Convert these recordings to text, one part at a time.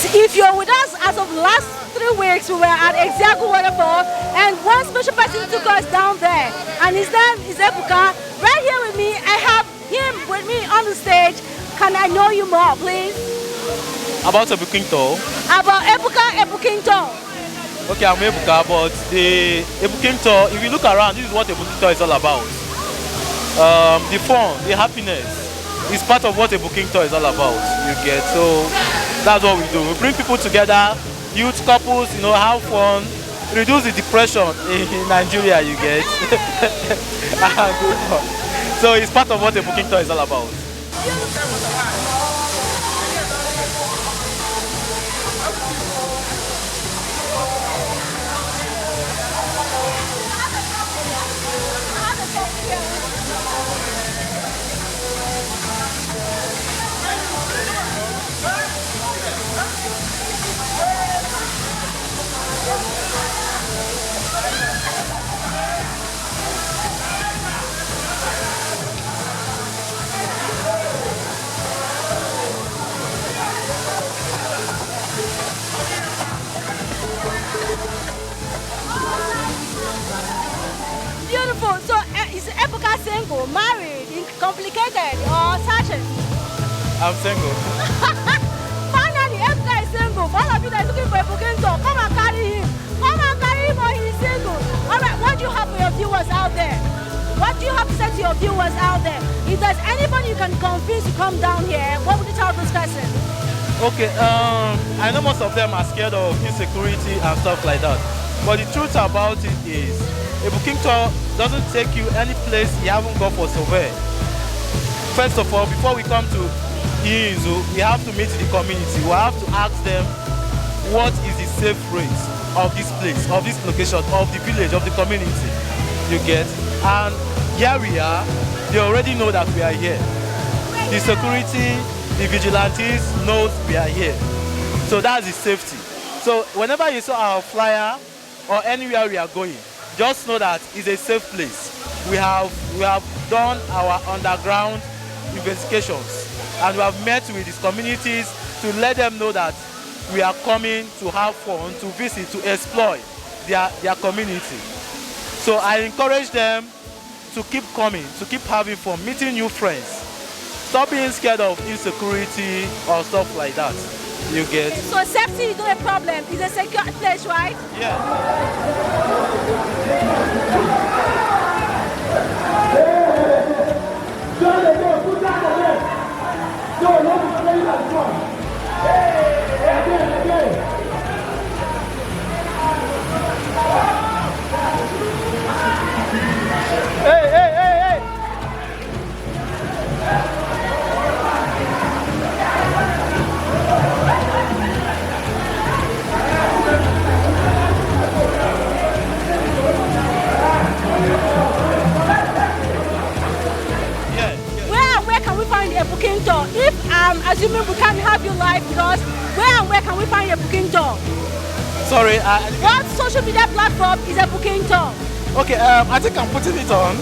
If you're with us as of the last 3 weeks, we were at Ezimo Waterfall, and one special person took us down there, and his name is Ebuking. Right here with me, I have him with me on the stage. Can I know you more, please? About Ebuking tour? About Ebuking tour. Okay, I'm Ebuking, but the Ebuking tour, if you look around, this is what Ebuking tour is all about. The fun, the happiness is part of what Ebuking tour is all about, you get. So that's what we do. We bring people together, youth couples, you know, have fun, reduce the depression in Nigeria, you get. So it's part of what Ebuking tour is all about. Beautiful. So is Ebuking single, married, complicated, or searching? I'm single. Finally, Ebuking is single. For all of you that are looking for Ebuking tour, come and carry him. Come and carry him or he's single. All right, what do you have for your viewers out there? What do you have to say to your viewers out there? If there's anybody you can convince to come down here, what would you tell this person? Okay, I know most of them are scared of insecurity and stuff like that. But the truth about it is, Ebuking tour doesn't take you any place you haven't gone for survey. First of all, before we come to IyiNzu, we have to meet the community. We have to ask them what is the safe rate of this place, of this location, of the village, of the community. You get? And here we are. They already know that we are here. The security, the vigilantes knows we are here. So that's the safety. So whenever you saw our flyer or anywhere we are going, just know that it's a safe place. We have done our underground investigations, and we have met with these communities to let them know that we are coming to have fun, to visit, to exploit their community. So I encourage them to keep coming, to keep having fun, meeting new friends. Stop being scared of insecurity or stuff like that. You get? So safety is not a problem. It's a secure place, right? Yeah. Ebuking tour. If I'm assuming we can't have you live with us, where can we find Ebuking tour? Sorry, what social media platform is Ebuking tour? Okay, I think I'm putting it on.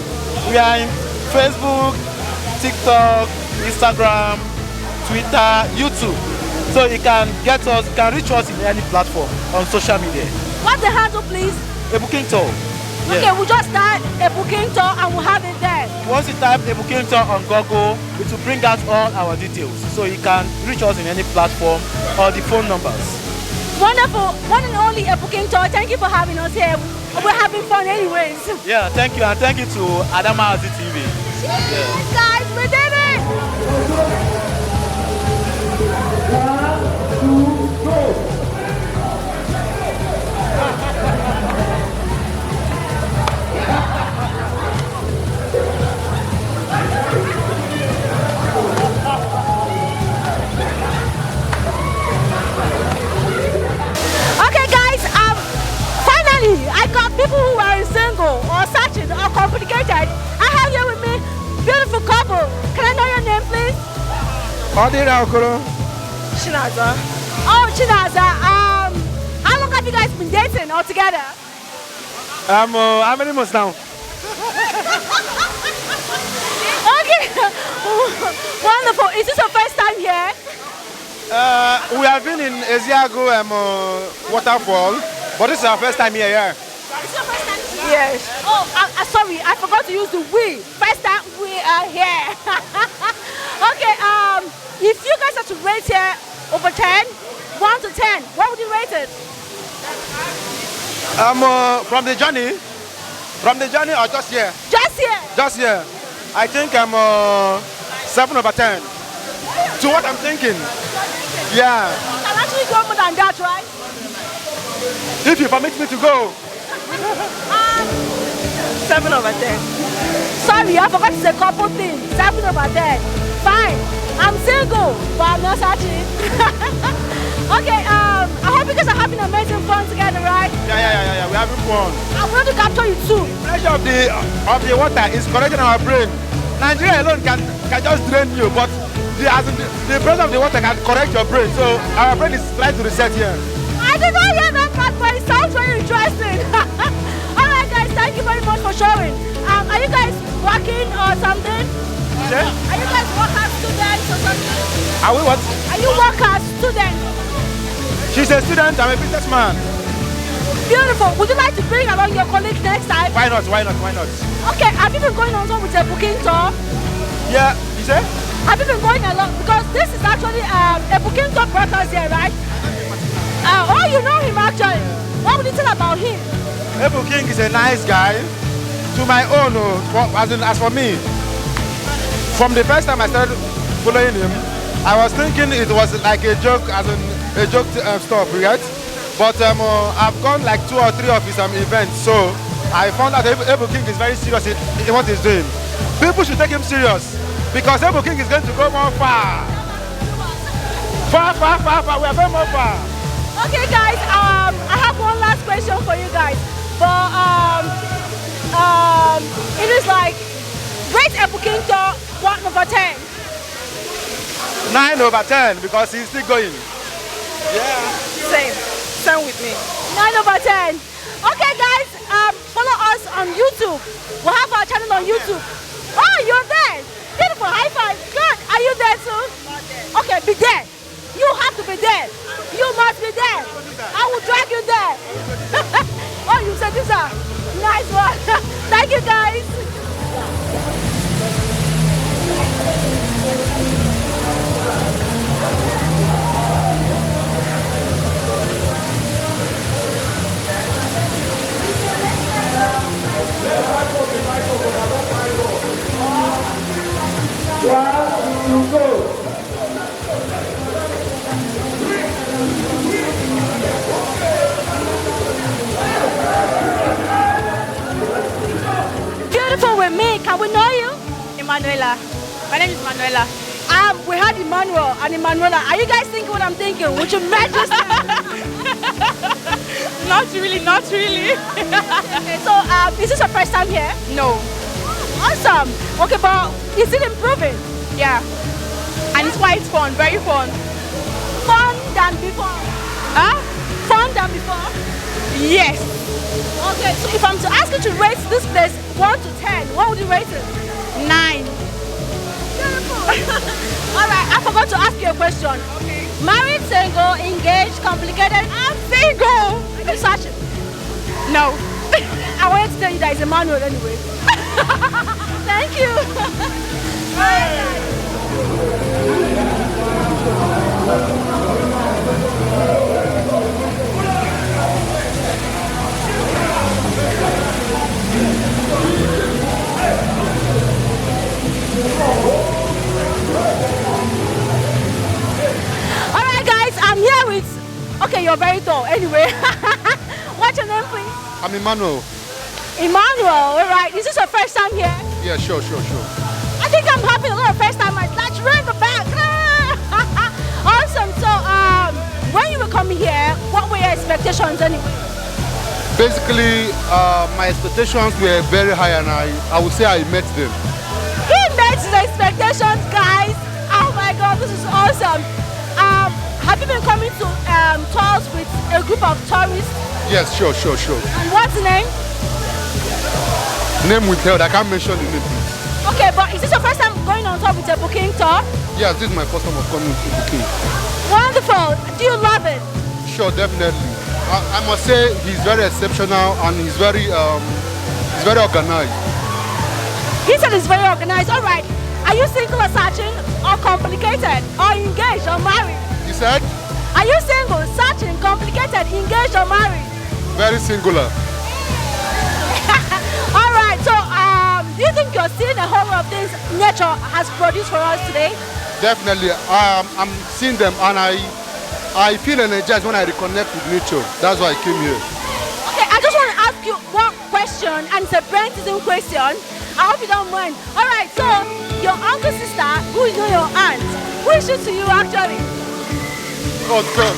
We are in Facebook, TikTok, Instagram, Twitter, YouTube. So you can get us, you can reach us in any platform on social media. What's the handle, please? Ebuking tour. Okay, yeah. we'll just type Ebuking tour and we'll have it there. Once you type Ebuking tour on Google, it will bring out all our details. So you can reach us in any platform or the phone numbers. Wonderful. One and only Ebuking tour. Thank you for having us here. We're having fun anyways. Yeah, thank you. And thank you to Adamazi TV. Cheers, guys. We did it. 1, 2, go. Okay guys, finally I got people who are single or searching or complicated Chinaza. Oh, Chinaza. How long have you guys been dating altogether? How many months now? Okay. Wonderful. Is this your first time here? We have been in Ezimo Waterfall, but this is our first time here. Yeah. Is your first time? Yes. Oh, sorry, I forgot to use the we. First time we are here. Okay. If you guys have to rate here over 10, 1 to 10, what would you rate it? From the journey or just here? Just here. Just here. I think I'm 7 over 10. To what I'm thinking. Yeah. You can actually go more than that, right? If you permit me to go. 7 over 10. Sorry, I forgot to say a couple things. 7 over 10. Fine. I'm single, but I'm not searching. Okay, I hope you guys are having amazing fun together, right? Yeah. We're having fun. I'm going to capture you too. The pressure of the water is correcting our brain. Nigeria alone can just drain you, but the pressure of the water can correct your brain. So our brain is trying to reset here. I did not hear that part, but it sounds very interesting. Alright guys, thank you very much for showing. Are you guys working or something? Yeah? Are you guys workers, students or something? Are we what? Are you workers, students? She's a student, I'm a businessman. Beautiful. Would you like to bring along your colleagues next time? Why not? Okay, have you been going on with a booking tour? Yeah, you say? Have you been going along? Because this is actually a booking tour broadcast here, right? Oh, you know him actually. What would you tell about him? Ebuking is a nice guy. To my own, as for me, from the first time I started following him, I was thinking it was like a joke, stuff, right? But I've gone like 2 or 3 of his events, so I found out Ebuking is very serious in what he's doing. People should take him serious because Ebuking is going to go more far. Far. We are going more far. Okay, guys. I have one last question for you guys. But it is like rate Ebuking tour 1 over 10. 9 over 10 because he's still going. Yeah. Same with me. 9 over 10. Okay, guys. Follow us on YouTube. We'll have our channel on YouTube. Oh, you're there. Beautiful. High five. Good. Are you there too? Okay, be there. You have to be there. You must be there. I will drag you there. Oh, you said this. Nice one. Thank you, guys. Beautiful with me. Can we know you? Emanuela. My name is Manuela. We had Emmanuel and Emanuela. Are you guys thinking what I'm thinking? Would you match us? Not really. Okay, so is this your first time here? No. Awesome. Okay, but is it improving? Yeah. And it's quite fun, very fun. Fun than before? Huh? Fun than before? Yes. Okay, so if I'm to ask you to rate this place 1 to 10, what would you rate it? 9. Beautiful. Alright, I forgot to ask you a question. Okay. Married, single, engaged, complicated? I'm single. Are you searching? No. I wanted to tell you that it's Emmanuel anyway. Thank you. Alright guys, I'm here with, okay, you're very tall. Anyway, what's your name please? I'm Emmanuel. Emmanuel, alright. Is this your first time here? Yeah, sure. I think I'm having a lot of first timers. Let's run the back. Awesome. So, when you were coming here, what were your expectations anyway? Basically, my expectations were very high and I would say I met them. He met his expectations, guys. Oh my God, this is awesome. Have you been coming to tours with a group of tourists? Yes, sure. And what's the name? Name withheld. I can't mention the name, please. Okay, but is this your first time going on tour with a Ebuking tour? Yes, this is my first time of coming to Ebuking. Wonderful. Do you love it? Sure, definitely. I must say he's very exceptional and he's very organized. He said he's very organized. All right. Are you single or searching, or complicated, or engaged or married? He said? Are you single, searching, complicated, engaged or married? Very singular. All right. So, do you think you're seeing a whole lot of things nature has produced for us today? Definitely. I'm seeing them and I feel energized when I reconnect with nature. That's why I came here. Okay, I just want to ask you one question, and it's a brain-teasing question. I hope you don't mind. All right, so your uncle's sister, who is not your aunt, who is she to you actually? Oh, God.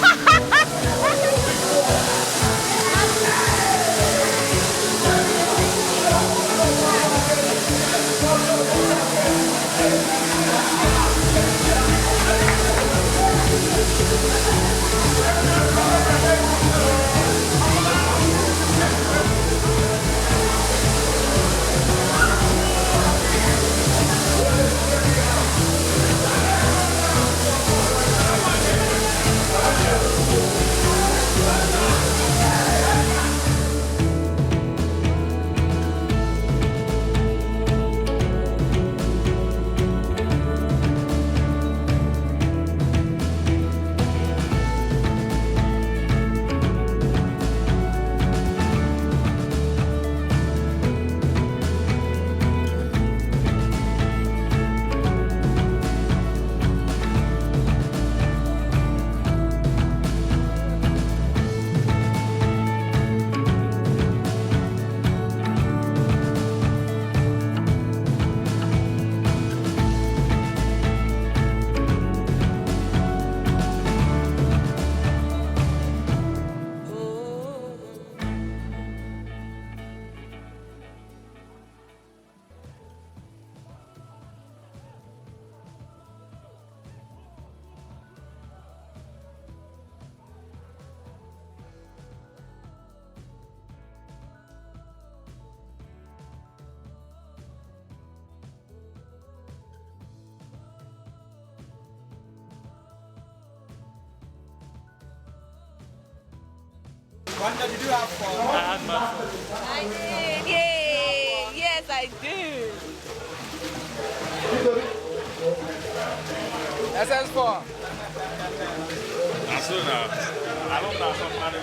Wanda, did you have fun? I had my fun. I did. Yay. Yes, I did. SS4. As soon as I don't know somebody.